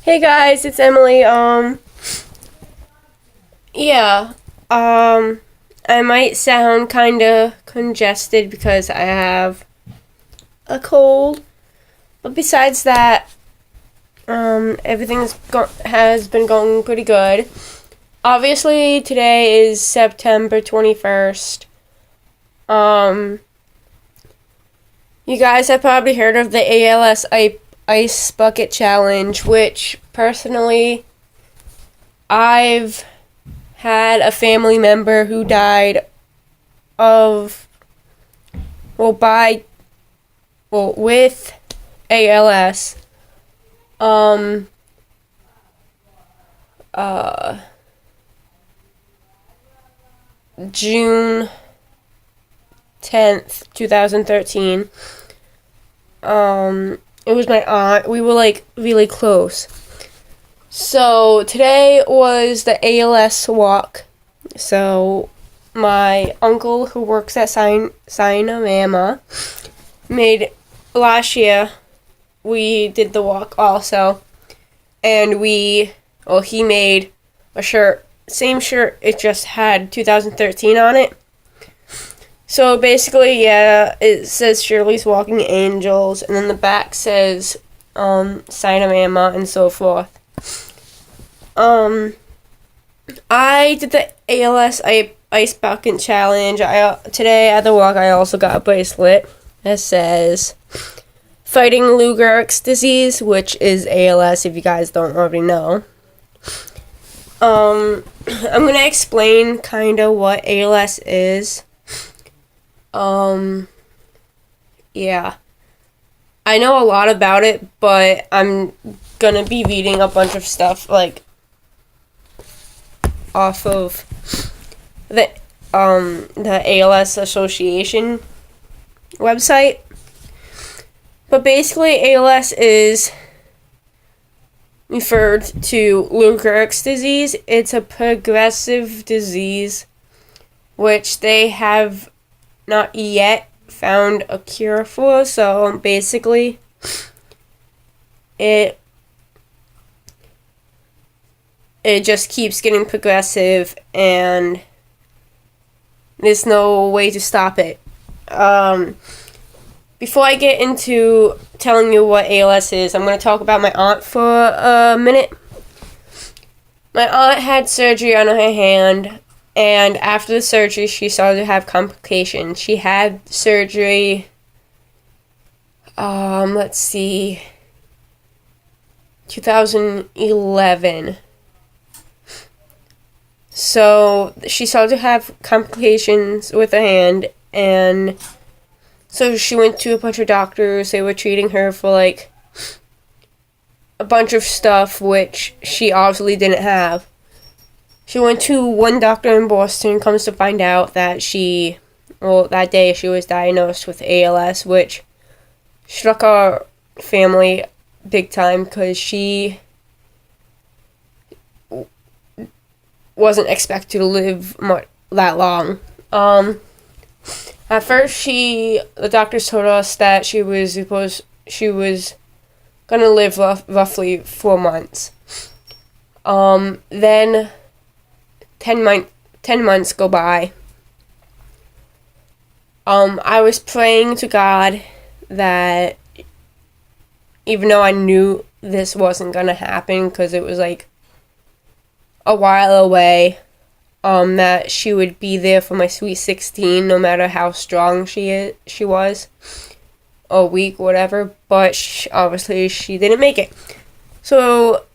Hey guys, it's Emily. Yeah. I might sound kind of congested because I have a cold. But besides that, has been going pretty good. Obviously, today is September 21st. You guys have probably heard of the ALS Ice Bucket Challenge, which personally I've had a family member who died of, with ALS. June 10th, 2013. It was my aunt. We were like really close. So today was the ALS walk. So my uncle who works at Sinamama last year we did the walk also. And he made a shirt, same shirt, it just had 2013 on it. So basically, yeah, it says Shirley's Walking Angels, and then the back says Sinamama and so forth. I did the ALS Ice Bucket Challenge. Today at the walk, I also got a bracelet that says Fighting Lou Gehrig's disease, which is ALS if you guys don't already know. I'm going to explain kind of what ALS is. Yeah. I know a lot about it, but I'm gonna be reading a bunch of stuff, like, off of the ALS Association website. But basically, ALS is referred to Lou Gehrig's disease. It's a progressive disease, which they have not yet found a cure for. So basically, it just keeps getting progressive, and there's no way to stop it. Before I get into telling you what ALS is, I'm going to talk about my aunt for a minute. My aunt had surgery on her hand, and after the surgery, she started to have complications. She had surgery, 2011. So she started to have complications with her hand, and so she went to a bunch of doctors. They were treating her for, like, a bunch of stuff which she obviously didn't have. She went to one doctor in Boston, comes to find out that that day she was diagnosed with ALS, which struck our family big time because she wasn't expected to live that long. At first, the doctors told us that she was gonna live roughly 4 months. Then 10 months go by. I was praying to God that, even though I knew this wasn't gonna happen because it was like a while away, that she would be there for my sweet 16 no matter how strong she was, or weak, whatever, but obviously she didn't make it. So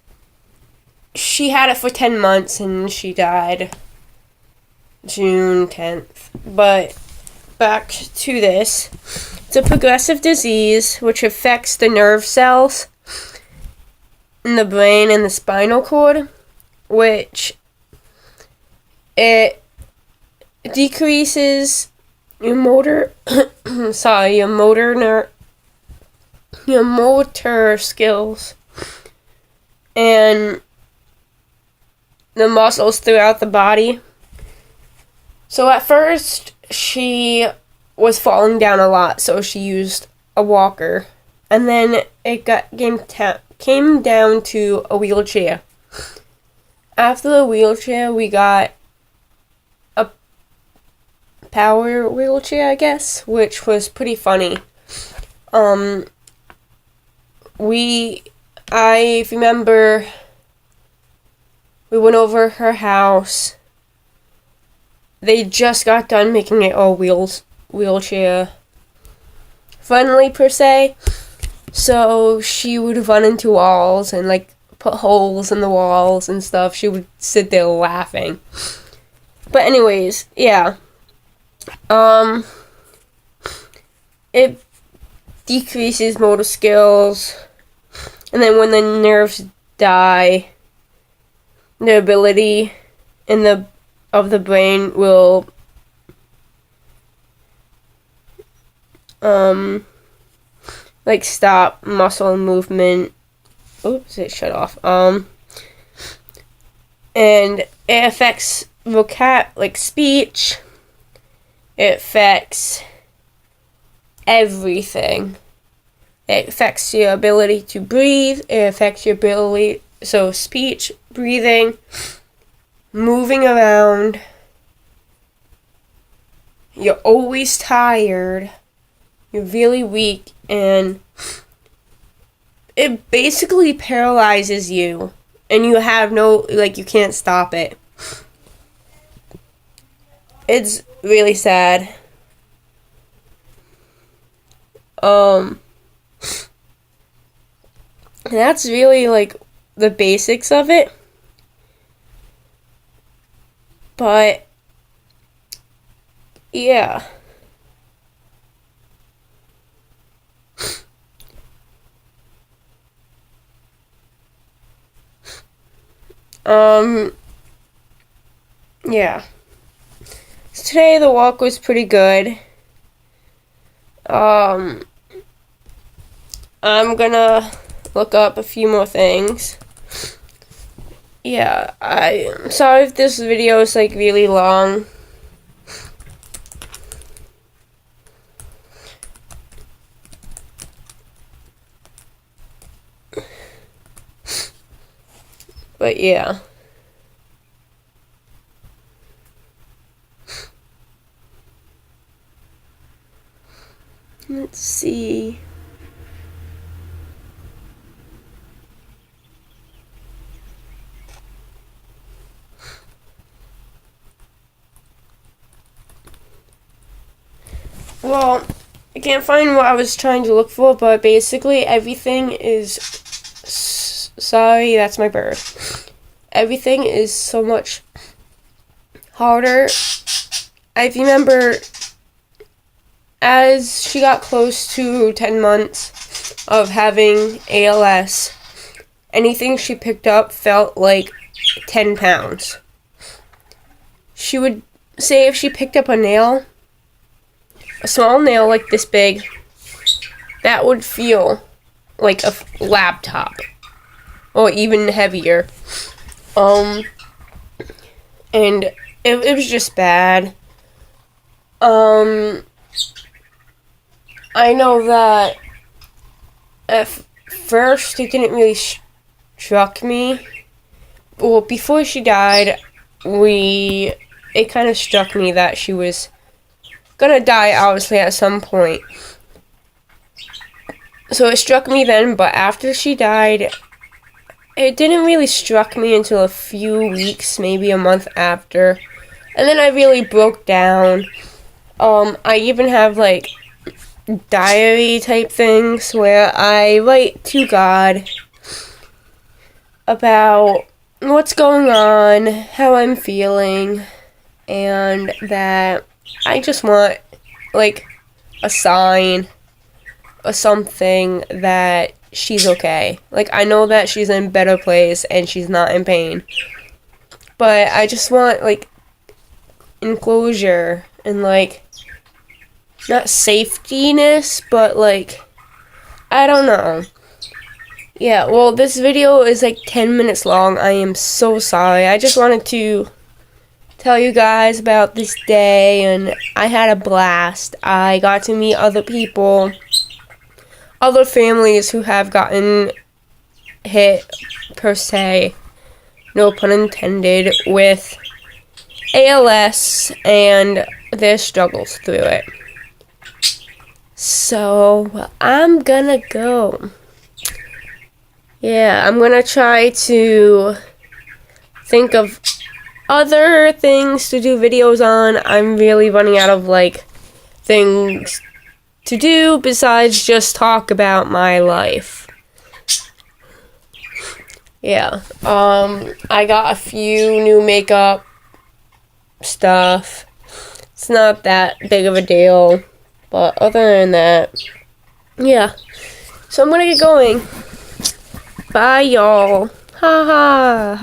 she had it for 10 months and she died June 10th. But back to this. It's a progressive disease which affects the nerve cells in the brain and the spinal cord, which it decreases your motor skills and the muscles throughout the body. So at first, she was falling down a lot, so she used a walker. And then it came down to a wheelchair. After the wheelchair, we got a power wheelchair, I guess, which was pretty funny. I remember we went over her house. They just got done making it all wheelchair friendly per se. So she would run into walls and like put holes in the walls and stuff. She would sit there laughing. But anyways, yeah. It decreases motor skills. And then when the nerves die, the ability of the brain will like stop muscle movement. Oops, it shut off. And it affects like speech. It affects everything. It affects your ability to breathe. It affects your ability, so speech, breathing, moving around. You're always tired. You're really weak, and it basically paralyzes you, and you have you can't stop it. It's really sad. That's really like the basics of it. But yeah. Yeah. So today the walk was pretty good. I'm gonna look up a few more things. Yeah, I'm sorry if this video is like really long. But yeah. Let's see. Well, I can't find what I was trying to look for, but basically everything is... Sorry, that's my bird. Everything is so much harder. I remember as she got close to 10 months of having ALS, anything she picked up felt like 10 pounds. She would say if she picked up a nail, a small nail like this big, that would feel like a laptop, or even heavier. And it was just bad. I know that at first it didn't really struck me. Well, before she died, it kind of struck me that she was gonna die, obviously, at some point. So it struck me then, but after she died, it didn't really struck me until a few weeks, maybe a month after. And then I really broke down. I even have, like, diary type things where I write to God about what's going on, how I'm feeling, and that I just want, like, a sign or something that she's okay. Like, I know that she's in a better place and she's not in pain. But I just want, like, enclosure and, like, not safetyness, but, like, I don't know. Yeah, well, this video is, like, 10 minutes long. I am so sorry. I just wanted to tell you guys about this day, and I had a blast. I got to meet other people, other families who have gotten hit, per se, no pun intended, with ALS and their struggles through it. So, I'm gonna go. Yeah, I'm gonna try to think of other things to do videos on. I'm really running out of, things to do besides just talk about my life. Yeah, I got a few new makeup stuff. It's not that big of a deal, but other than that, yeah. So I'm gonna get going. Bye, y'all. Ha ha.